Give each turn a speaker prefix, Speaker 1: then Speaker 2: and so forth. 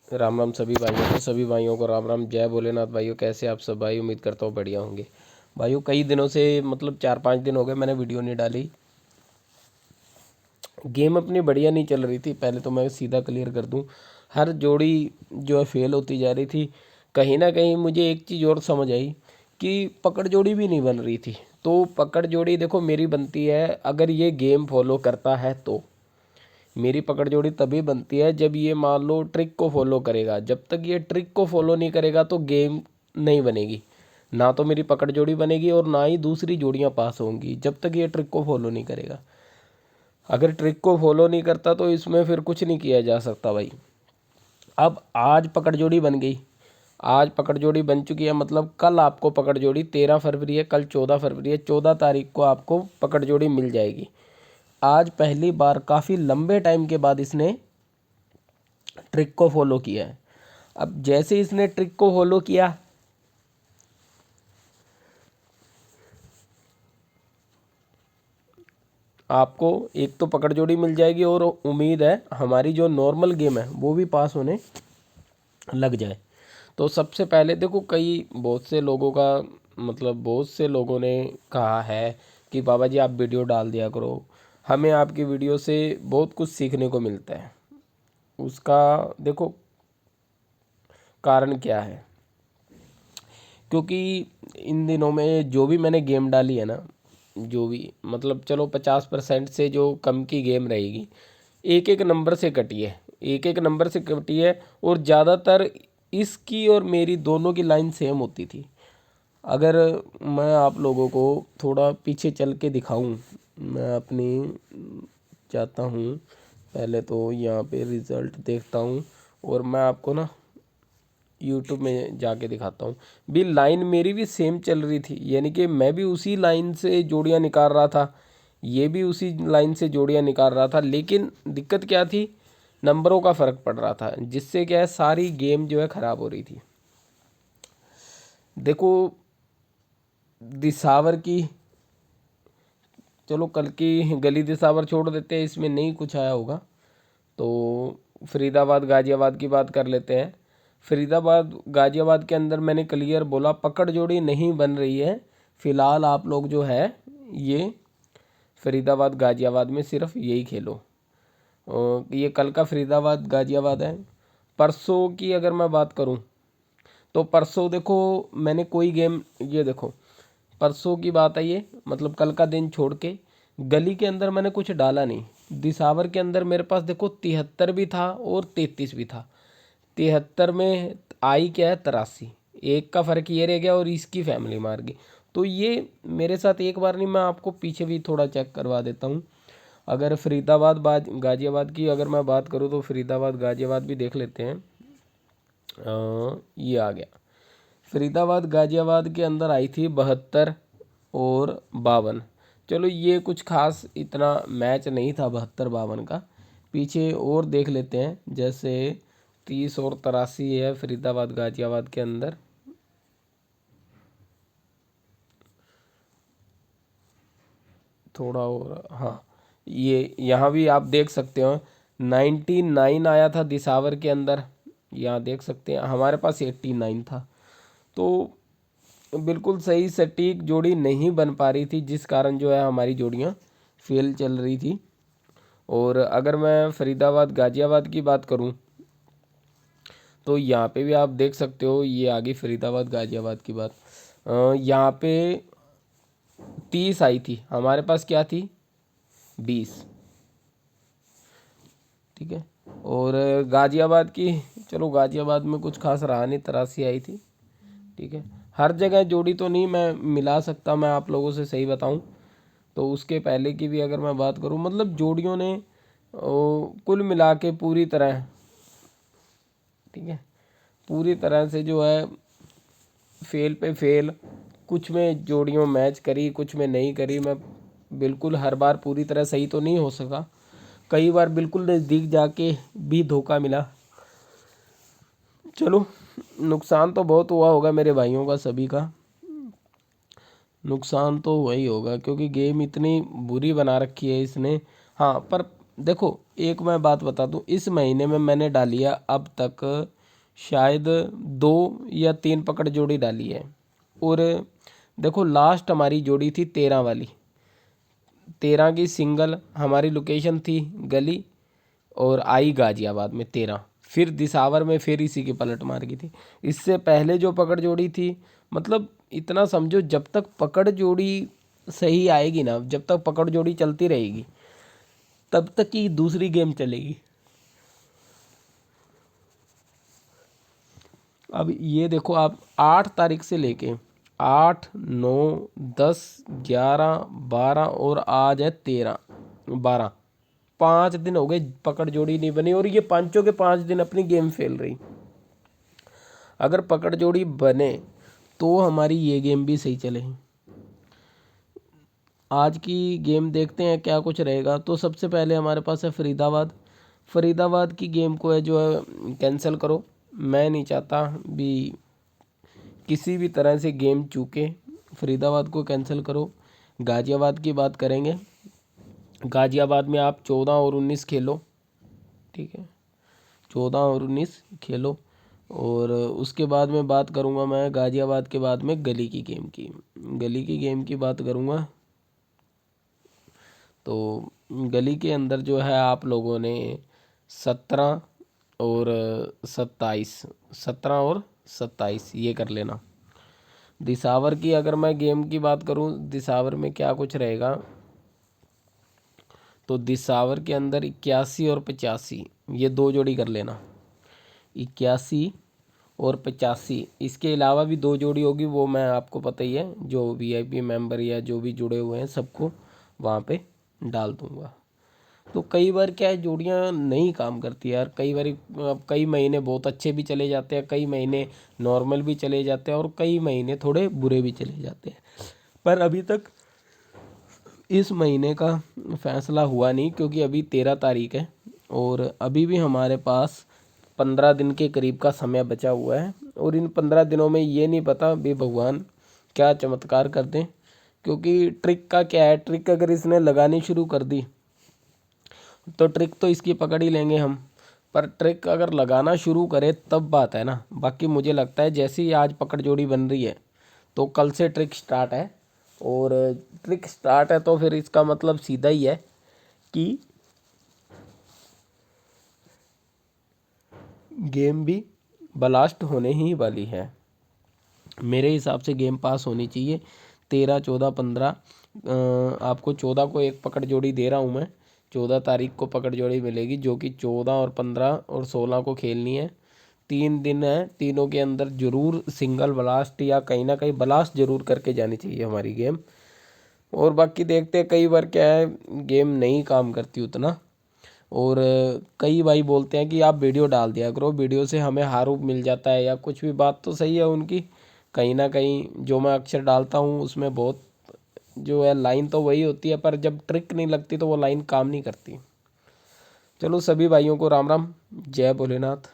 Speaker 1: राम राम सभी भाइयों को, सभी भाइयों को राम राम। जय भोलेनाथ भाइयों, कैसे आप सब भाई? उम्मीद करता हूँ बढ़िया होंगे भाइयों। कई दिनों से मतलब 4-5 दिन हो गए मैंने वीडियो नहीं डाली। गेम अपनी बढ़िया नहीं चल रही थी। पहले तो मैं सीधा क्लियर कर दूं, हर जोड़ी जो है फेल होती जा रही थी। कहीं ना कहीं मुझे एक चीज़ और समझ आई कि पकड़ जोड़ी भी नहीं बन रही थी। तो पकड़ जोड़ी देखो मेरी बनती है अगर ये गेम फॉलो करता है तो। मेरी पकड़ जोड़ी तभी बनती है जब ये मान लो ट्रिक को फॉलो करेगा। जब तक ये ट्रिक को फॉलो नहीं करेगा तो गेम नहीं बनेगी। ना तो मेरी पकड़ जोड़ी बनेगी और ना ही दूसरी जोड़ियां पास होंगी जब तक ये ट्रिक को फॉलो नहीं करेगा। अगर ट्रिक को फॉलो नहीं करता तो इसमें फिर कुछ नहीं किया जा सकता भाई। अब आज पकड़ जोड़ी बन गई, आज पकड़ जोड़ी बन चुकी है, मतलब कल आपको पकड़ जोड़ी 13 फरवरी है, कल 14 फरवरी है, 14 तारीख को आपको पकड़ जोड़ी मिल जाएगी। आज पहली बार काफ़ी लंबे टाइम के बाद इसने ट्रिक को फॉलो किया है। अब जैसे इसने ट्रिक को फॉलो किया, आपको एक तो पकड़ जोड़ी मिल जाएगी और उम्मीद है हमारी जो नॉर्मल गेम है वो भी पास होने लग जाए। तो सबसे पहले देखो, कई बहुत से लोगों का मतलब बहुत से लोगों ने कहा है कि बाबा जी आप वीडियो डाल दिया करो, हमें आपकी वीडियो से बहुत कुछ सीखने को मिलता है। उसका देखो कारण क्या है, क्योंकि इन दिनों में जो भी मैंने गेम डाली है ना, जो भी मतलब चलो 50% से जो कम की गेम रहेगी, एक एक नंबर से कटी है, एक एक नंबर से कटी है। और ज़्यादातर इसकी और मेरी दोनों की लाइन सेम होती थी। अगर मैं आप लोगों को थोड़ा पीछे चल के दिखाऊं, मैं अपनी चाहता हूं, पहले तो यहाँ पे रिज़ल्ट देखता हूं और मैं आपको ना यूट्यूब में जाके दिखाता हूँ। भी लाइन मेरी भी सेम चल रही थी, यानी कि मैं भी उसी लाइन से जोड़ियाँ निकाल रहा था, ये भी उसी लाइन से जोड़ियाँ निकाल रहा था। लेकिन दिक्कत क्या थी, नंबरों का फ़र्क पड़ रहा था, जिससे क्या है सारी गेम जो है ख़राब हो रही थी। देखो दिसावर की, चलो कल की गली दिसावर छोड़ देते हैं, इसमें नहीं कुछ आया होगा। तो फरीदाबाद गाज़ियाबाद की बात कर लेते हैं। फरीदाबाद गाज़ियाबाद के अंदर मैंने क्लियर बोला पकड़ जोड़ी नहीं बन रही है। फ़िलहाल आप लोग जो है ये फरीदाबाद गाज़ियाबाद में सिर्फ यही खेलो। ये कल का फरीदाबाद गाज़ियाबाद है। परसों की अगर मैं बात करूं तो परसों देखो मैंने कोई गेम, ये देखो परसों की बात है ये, मतलब कल का दिन छोड़ के गली के अंदर मैंने कुछ डाला नहीं। दिसावर के अंदर मेरे पास देखो 73 भी था और 33 भी था। 73 में आई क्या है 83, एक का फ़र्क ये रह गया और इसकी फैमिली मार गई। तो ये मेरे साथ एक बार नहीं, मैं आपको पीछे भी थोड़ा चेक करवा देता हूँ। अगर फरीदाबाद गाज़ियाबाद की अगर मैं बात करूँ तो फरीदाबाद गाज़ियाबाद भी देख लेते हैं। ये आ गया, फरीदाबाद गाज़ियाबाद के अंदर आई थी 72 और 52। चलो ये कुछ खास इतना मैच नहीं था 72-52 का। पीछे और देख लेते हैं, जैसे 30 और 83 है फरीदाबाद गाज़ियाबाद के अंदर। थोड़ा और, हाँ ये यहाँ भी आप देख सकते हो 99 आया था दिसावर के अंदर। यहाँ देख सकते हैं हमारे पास 89 था। तो बिल्कुल सही सटीक जोड़ी नहीं बन पा रही थी, जिस कारण जो है हमारी जोड़ियाँ फेल चल रही थी। और अगर मैं फरीदाबाद गाज़ियाबाद की बात करूं तो यहाँ पे भी आप देख सकते हो, ये आ गई फरीदाबाद गाज़ियाबाद की बात। यहाँ पे 30 आई थी, हमारे पास क्या थी 20। ठीक है। और गाज़ियाबाद की, चलो गाज़ियाबाद में कुछ खास रहा नहीं, 83 आई थी। ठीक है। हर जगह जोड़ी तो नहीं मैं मिला सकता, मैं आप लोगों से सही बताऊं तो उसके पहले की भी अगर मैं बात करूं, मतलब जोड़ियों ने कुल मिला के पूरी तरह, ठीक है, पूरी तरह से जो है फेल पे फेल, कुछ में जोड़ियों मैच करी कुछ में नहीं करी। मैं बिल्कुल हर बार पूरी तरह सही तो नहीं हो सका, कई बार बिल्कुल नज़दीक जाके भी धोखा मिला। चलो नुकसान तो बहुत हुआ होगा मेरे भाइयों का, सभी का नुकसान तो हुआ ही होगा, क्योंकि गेम इतनी बुरी बना रखी है इसने। हाँ पर देखो एक मैं बात बता दूं, इस महीने में मैंने डाली है अब तक शायद 2 या 3 पकड़ जोड़ी डाली है। और देखो लास्ट हमारी जोड़ी थी 13 वाली, 13 की सिंगल हमारी लोकेशन थी गली और आई गाजियाबाद में 13। फिर दिसावर में फिर इसी की पलट मार गई थी। इससे पहले जो पकड़ जोड़ी थी, मतलब इतना समझो जब तक पकड़ जोड़ी सही आएगी ना, जब तक पकड़ जोड़ी चलती रहेगी तब तक ही दूसरी गेम चलेगी। अब ये देखो आप 8 तारीख से लेके 8, 9, 10, 11, 12 और आज है 13, 12, 5 दिन हो गए पकड़ जोड़ी नहीं बनी और ये पांचों के 5 दिन अपनी गेम फेल रही। अगर पकड़ जोड़ी बने तो हमारी ये गेम भी सही चलेगी। आज की गेम देखते हैं क्या कुछ रहेगा। तो सबसे पहले हमारे पास है फरीदाबाद। फरीदाबाद की गेम को है जो है कैंसिल करो। मैं नहीं चाहता भी किसी भी तरह से गेम चूके, फरीदाबाद को कैंसिल करो। गाज़ियाबाद की बात करेंगे। गाज़ियाबाद में आप 14 और 19 खेलो, ठीक है, 14 और 19 खेलो। और उसके बाद में बात करूँगा मैं गाज़ियाबाद के बाद में गली की गेम की। गली की गेम की बात करूँगा तो गली के अंदर जो है आप लोगों ने 17 और 27, 17 और 27 ये कर लेना। दिसावर की अगर मैं गेम की बात करूं, दिसावर में क्या कुछ रहेगा, तो दिसावर के अंदर 81 और 85 ये 2 जोड़ी कर लेना। 81 और 85, इसके अलावा भी 2 जोड़ी होगी, वो मैं आपको पता ही है, जो वीआईपी मेंबर या जो भी जुड़े हुए हैं सबको वहाँ पे डाल दूँगा। तो कई बार क्या है जोड़ियाँ नहीं काम करती यार, कई बार कई महीने बहुत अच्छे भी चले जाते हैं, कई महीने नॉर्मल भी चले जाते हैं और कई महीने थोड़े बुरे भी चले जाते हैं। पर अभी तक इस महीने का फैसला हुआ नहीं क्योंकि अभी 13 तारीख है और अभी भी हमारे पास 15 दिन के करीब का समय बचा हुआ है। और इन 15 दिनों में ये नहीं पता भी भगवान क्या चमत्कार कर दें, क्योंकि ट्रिक का क्या है, ट्रिक अगर इसने लगानी शुरू कर दी तो ट्रिक तो इसकी पकड़ ही लेंगे हम, पर ट्रिक अगर लगाना शुरू करे तब बात है ना। बाकी मुझे लगता है जैसे ही आज पकड़ जोड़ी बन रही है तो कल से ट्रिक स्टार्ट है, और ट्रिक स्टार्ट है तो फिर इसका मतलब सीधा ही है कि गेम भी ब्लास्ट होने ही वाली है। मेरे हिसाब से गेम पास होनी चाहिए। 13, 14, 15, आपको 14 को एक पकड़ जोड़ी दे रहा हूँ मैं। 14 तारीख को पकड़ जोड़ी मिलेगी जो कि 14 और 15 और 16 को खेलनी है। 3 दिन है, तीनों के अंदर ज़रूर सिंगल ब्लास्ट या कहीं ना कहीं ब्लास्ट ज़रूर करके जानी चाहिए हमारी गेम। और बाकी देखते हैं, कई बार क्या है गेम नहीं काम करती उतना। और कई भाई बोलते हैं कि आप वीडियो डाल दिया करो, वीडियो से हमें हारूप मिल जाता है या कुछ भी। बात तो सही है उनकी, कहीं ना कहीं जो मैं अक्षर डालता हूँ उसमें बहुत जो है लाइन तो वही होती है, पर जब ट्रिक नहीं लगती तो वो लाइन काम नहीं करती। चलो सभी भाइयों को राम राम, जय भोलेनाथ।